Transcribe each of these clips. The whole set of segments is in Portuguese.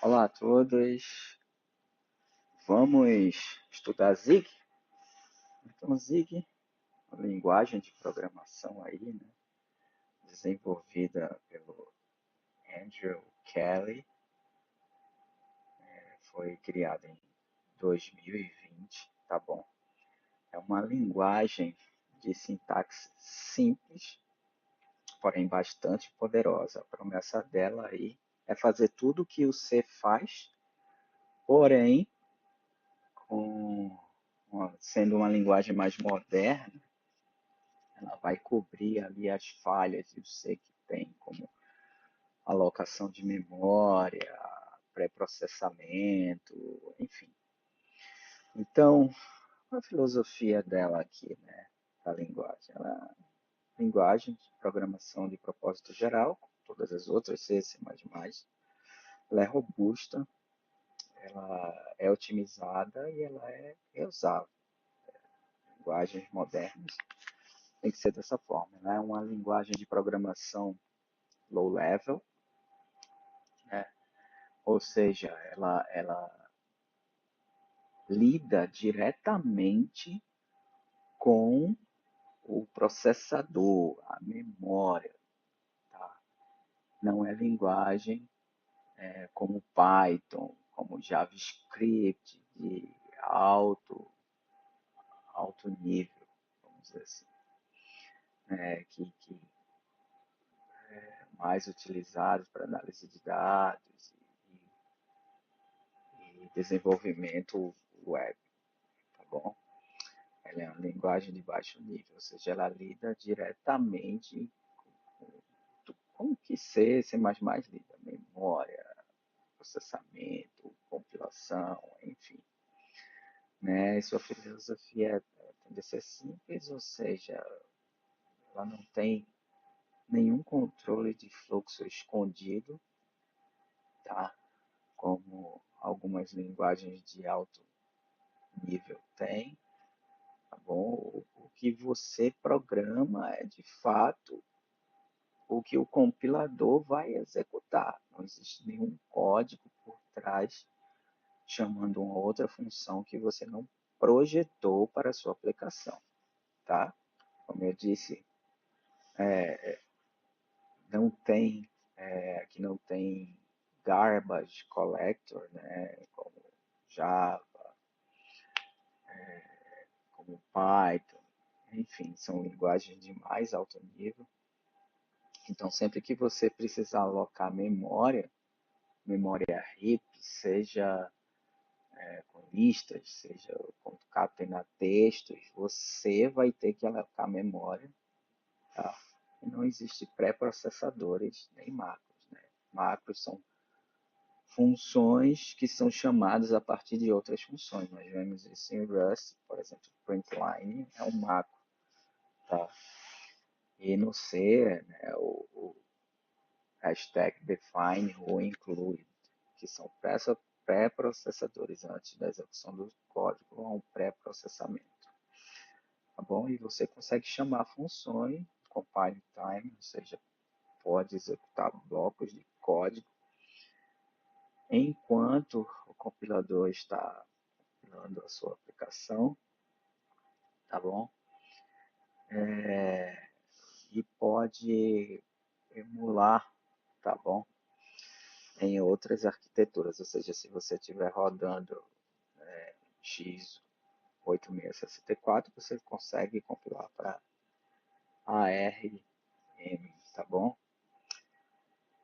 Olá a todos, vamos estudar Zig? Então, Zig, uma linguagem de programação aí, né, desenvolvida pelo Andrew Kelly, foi criada em 2020, tá bom? É uma linguagem de sintaxe simples, porém bastante poderosa. A promessa dela aí é fazer tudo o que o C faz, porém, sendo uma linguagem mais moderna, ela vai cobrir ali as falhas, eu sei que tem, como alocação de memória, pré-processamento, enfim. Então, a filosofia dela aqui, né, da linguagem? Ela é uma linguagem de programação de propósito geral, como todas as outras, C, C++. Ela é robusta, ela é otimizada e ela é reusável. Linguagens modernas tem que ser dessa forma. Ela é uma linguagem de programação low level, né? Ou seja, ela lida diretamente com o processador, a memória. Tá? Não é linguagem como Python, como JavaScript, de alto nível, vamos dizer assim, que é mais utilizados para análise de dados e desenvolvimento web, tá bom? Ela é uma linguagem de baixo nível, ou seja, ela lida diretamente com o que C++ lida, memória, processamento, compilação, enfim. Né? E sua filosofia tende a ser simples, ou seja, ela não tem nenhum controle de fluxo escondido, tá? Como algumas linguagens de alto nível têm, tá bom? O que você programa é de fato o que o compilador vai executar. Não existe nenhum código por trás chamando uma outra função que você não projetou para a sua aplicação, tá? Como eu disse, não tem, aqui não tem garbage collector, né? Como Java, como Python, enfim, são linguagens de mais alto nível. Então, sempre que você precisar alocar memória RIP, seja com listas, seja concatenar textos, você vai ter que alocar memória, tá? E não existe pré-processadores nem macros, né? Macros são funções que são chamadas a partir de outras funções. Nós vemos isso em Rust, por exemplo, println é um macro, tá? E no C, né, o hashtag define ou include, que são pré-processadores antes da execução do código, a um pré-processamento. Tá bom? E você consegue chamar funções, compile time, ou seja, pode executar blocos de código enquanto o compilador está compilando a sua aplicação, tá bom? E pode emular, tá bom? Em outras arquiteturas, ou seja, se você estiver rodando x8664, você consegue compilar para ARM, tá bom?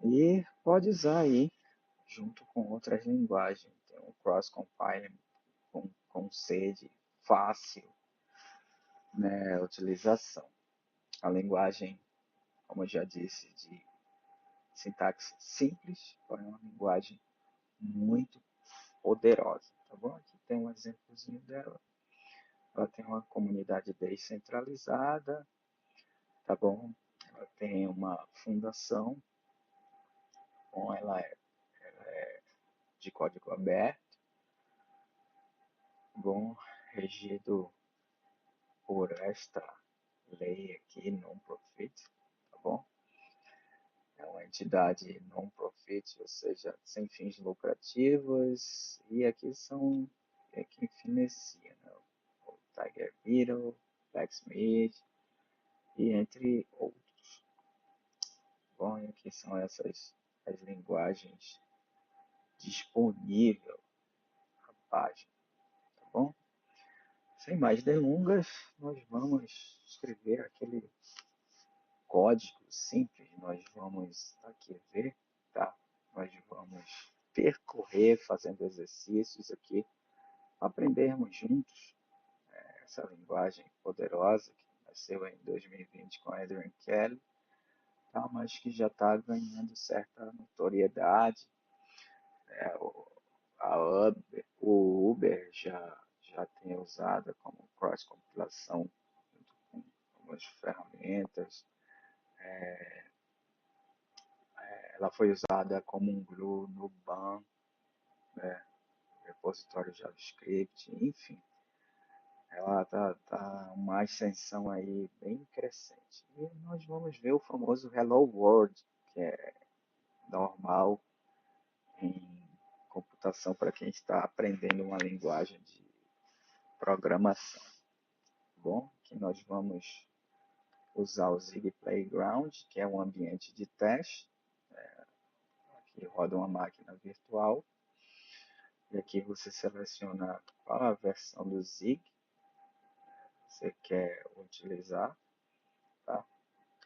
E pode usar aí junto com outras linguagens. Tem um cross-compiling com C de fácil, né, utilização. A linguagem, como eu já disse, de sintaxe simples, porém uma linguagem muito poderosa. Tá bom? Aqui tem um exemplozinho dela. Ela tem uma comunidade descentralizada, tá bom? Ela tem uma fundação, bom, ela é de código aberto, bom, regido por esta lei aqui, non-profit, tá bom? é uma entidade non-profit, ou seja, sem fins lucrativos, e aqui são quem financia, né? O Tiger Beetle, Blacksmith e entre outros. Bom, e aqui são essas as linguagens disponíveis na página, tá bom? Sem mais delongas, nós vamos escrever aquele código simples, nós vamos aqui ver, tá? Nós vamos percorrer fazendo exercícios aqui, aprendermos juntos essa linguagem poderosa que nasceu em 2020 com Adrian Kelly, tá? Mas que já está ganhando certa notoriedade. Né? O Uber já tem usado como cross-compilação junto com algumas ferramentas. Ela foi usada como um glue no BAM, né, repositório JavaScript, enfim. Ela tá uma ascensão aí bem crescente. E nós vamos ver o famoso Hello World, que é normal em computação para quem está aprendendo uma linguagem de programação. Bom, que nós vamos usar o Zig Playground, que é um ambiente de teste, que roda uma máquina virtual. E aqui você seleciona qual a versão do Zig você quer utilizar. Tá?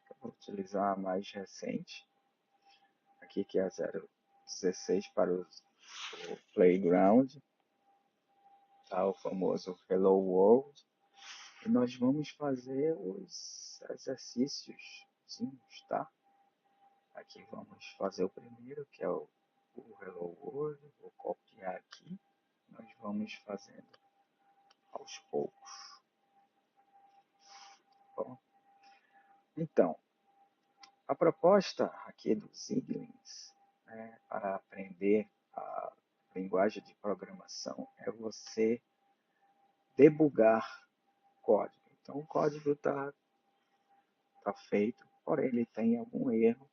Eu vou utilizar a mais recente, aqui que é a 0.16 para o Playground, tá? O famoso Hello World. E nós vamos fazer os exercícios, tá? Aqui vamos fazer o primeiro, que é o Hello World. Vou copiar aqui. Nós vamos fazendo aos poucos. Bom, então, a proposta aqui do Ziglins, né, para aprender a linguagem de programação é você debugar código. Então, o código está feito, porém ele tem algum erro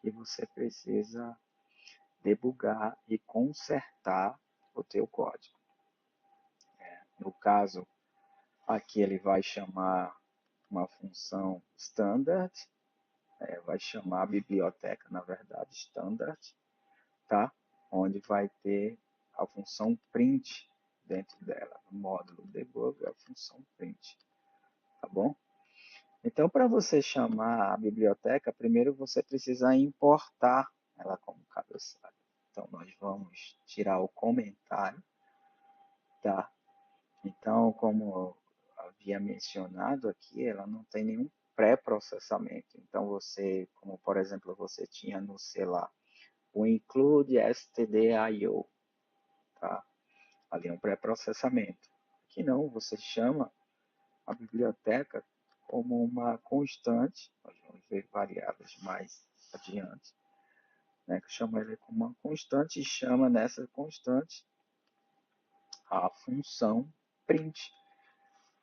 e você precisa debugar e consertar o teu código. No caso, aqui ele vai chamar uma função standard, vai chamar a biblioteca, na verdade, standard, tá? Onde vai ter a função print dentro dela, no módulo debug, a função print, tá bom? Então, para você chamar a biblioteca, primeiro você precisa importar ela como cabeçalho. Então, nós vamos tirar o comentário, tá? Então, como eu havia mencionado aqui, ela não tem nenhum pré-processamento. Então, você, como por exemplo, você tinha no, sei lá, o include stdio, tá? Ali é um pré-processamento. Aqui não, você chama a biblioteca como uma constante, nós vamos ver variáveis mais adiante, né, que chama ele como uma constante e chama nessa constante a função print,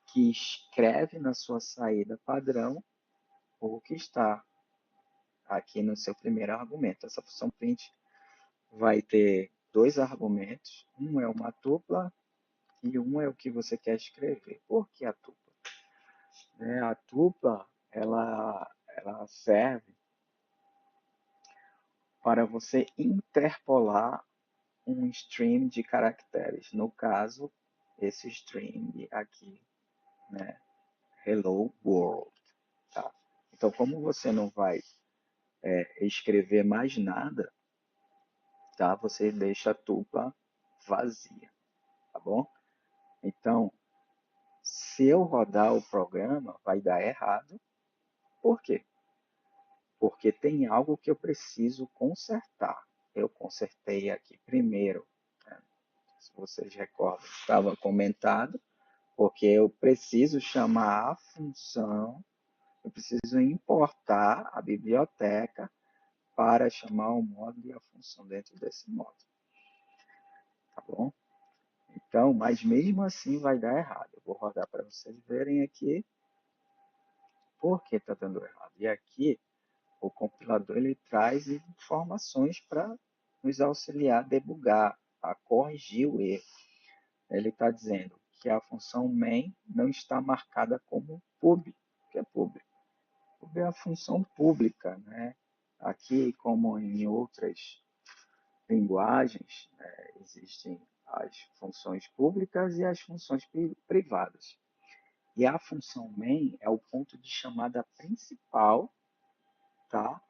que escreve na sua saída padrão o que está aqui no seu primeiro argumento. Essa função print vai ter dois argumentos, um é uma tupla e um é o que você quer escrever. Por que a tupla? A tupla ela serve para você interpolar um string de caracteres. No caso, esse string aqui, né? Hello World. Tá? Então, como você não vai escrever mais nada, tá? Você deixa a tupla vazia, tá bom? Então, se eu rodar o programa, vai dar errado. Por quê? Porque tem algo que eu preciso consertar. Eu consertei aqui primeiro, né? Se vocês recordam, estava comentado, porque eu preciso chamar a função, eu preciso importar a biblioteca para chamar o módulo e a função dentro desse módulo. Tá bom? Então, mas mesmo assim vai dar errado. Eu vou rodar para vocês verem aqui por que está dando errado. E aqui O compilador ele traz informações para nos auxiliar a debugar, a corrigir o erro. Ele está dizendo que a função main não está marcada como pub, que é público. Pub é a função pública, né? Aqui, como em outras linguagens, né, existem as funções públicas e as funções privadas. E a função main é o ponto de chamada principal, tá?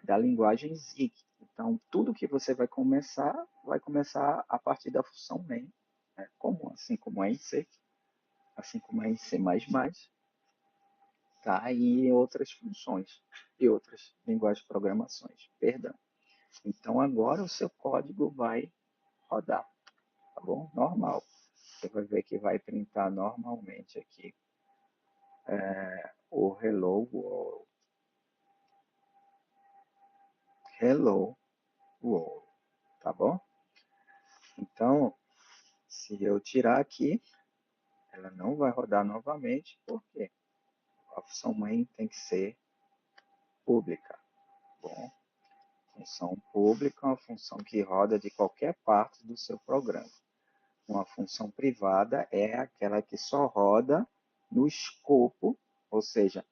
Da linguagem Zig. Então, tudo que você vai começar a partir da função main, né? Assim como é em C, assim como é em C++, tá? E outras funções e outras linguagens de programações, perdão. Então, agora o seu código vai rodar, tá bom? Normal. Você vai ver que vai printar normalmente aqui o hello world. Hello world, tá bom? Então, se eu tirar aqui, ela não vai rodar novamente, porque a função main tem que ser pública. Bom, função pública é uma função que roda de qualquer parte do seu programa. Uma função privada é aquela que só roda no escopo, ou seja,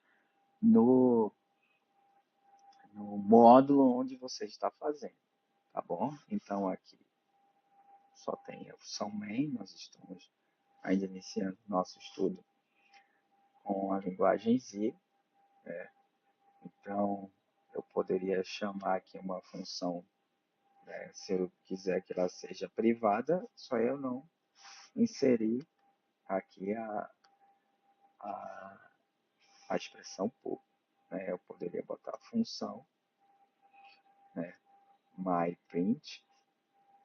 no, no módulo onde você está fazendo, tá bom? Então aqui só tem a função main, nós estamos ainda iniciando nosso estudo com a linguagem Z. Então, eu poderia chamar aqui uma função, né, se eu quiser que ela seja privada, só eu não inserir aqui a, a expressão por. Né? Eu poderia botar a função, né, myPrint,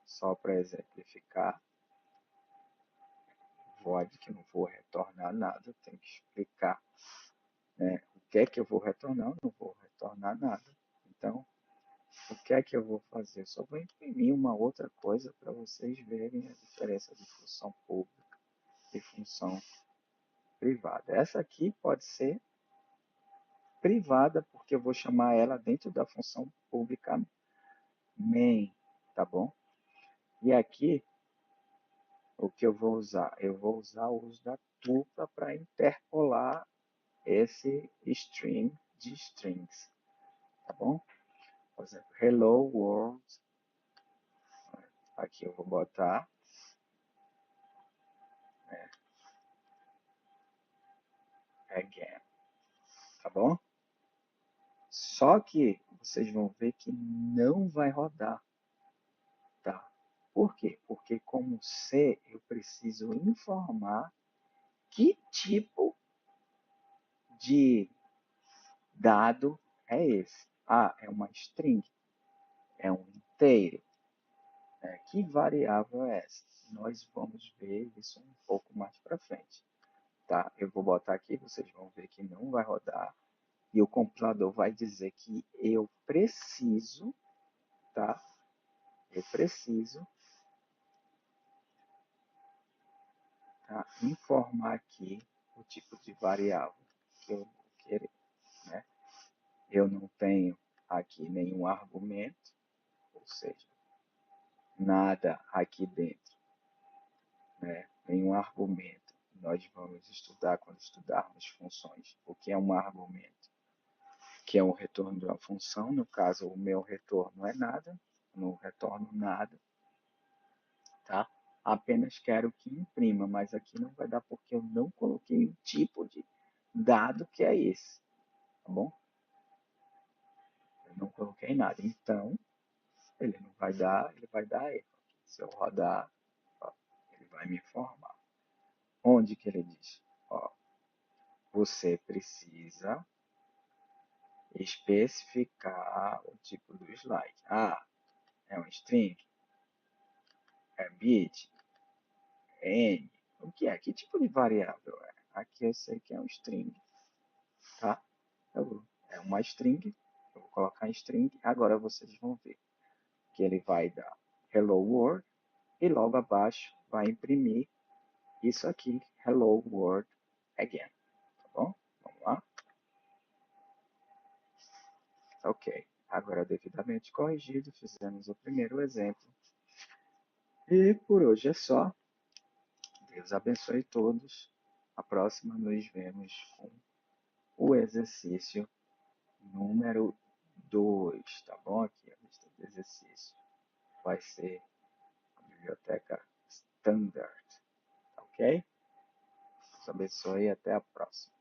só para exemplificar. Void que eu não vou retornar nada, tenho que explicar, né, o que é que eu vou retornar, eu não vou retornar nada. Então, o que é que eu vou fazer? Eu só vou imprimir uma outra coisa para vocês verem a diferença de função pública e função privada. Essa aqui pode ser privada, porque eu vou chamar ela dentro da função pública main, tá bom? E aqui, o que eu vou usar? Eu vou usar o uso da tupla para interpolar esse string de strings, tá bom? Por exemplo, hello world, aqui eu vou botar again, tá bom? Só que vocês vão ver que não vai rodar, tá? Por quê? Porque como C, eu preciso informar que tipo de dado é esse. Ah, é uma string, é um inteiro. Que variável é essa? Nós vamos ver isso um pouco mais para frente. Tá? Eu vou botar aqui, vocês vão ver que não vai rodar. E o compilador vai dizer que eu preciso, tá? Eu preciso, tá? Informar aqui o tipo de variável que eu vou querer, né? Eu não tenho aqui nenhum argumento, ou seja, nada aqui dentro, né? Nenhum argumento. Nós vamos estudar quando estudarmos funções. O que é um argumento? Que é o retorno de uma função. No caso, o meu retorno é nada. Não retorno nada, tá? Apenas quero que imprima, mas aqui não vai dar porque eu não coloquei o tipo de dado que é esse, tá bom? Eu não coloquei nada. Então, ele não vai dar, ele vai dar erro. Se eu rodar, ó, ele vai me informar. Onde que ele diz? Ó, você precisa especificar o tipo do slide. Ah, é um string? É bit? É n? O que é? Que tipo de variável é? Aqui eu sei que é um string, tá? É uma string, eu vou colocar em string, agora vocês vão ver que ele vai dar hello world e logo abaixo vai imprimir isso aqui, hello world again, tá bom? Vamos lá. Ok. Agora, devidamente corrigido, fizemos o primeiro exemplo. E por hoje é só. Deus abençoe todos. A próxima nos vemos com o exercício número 2, tá bom? Aqui a lista de exercícios vai ser a biblioteca Standard, tá ok? Deus abençoe e até a próxima.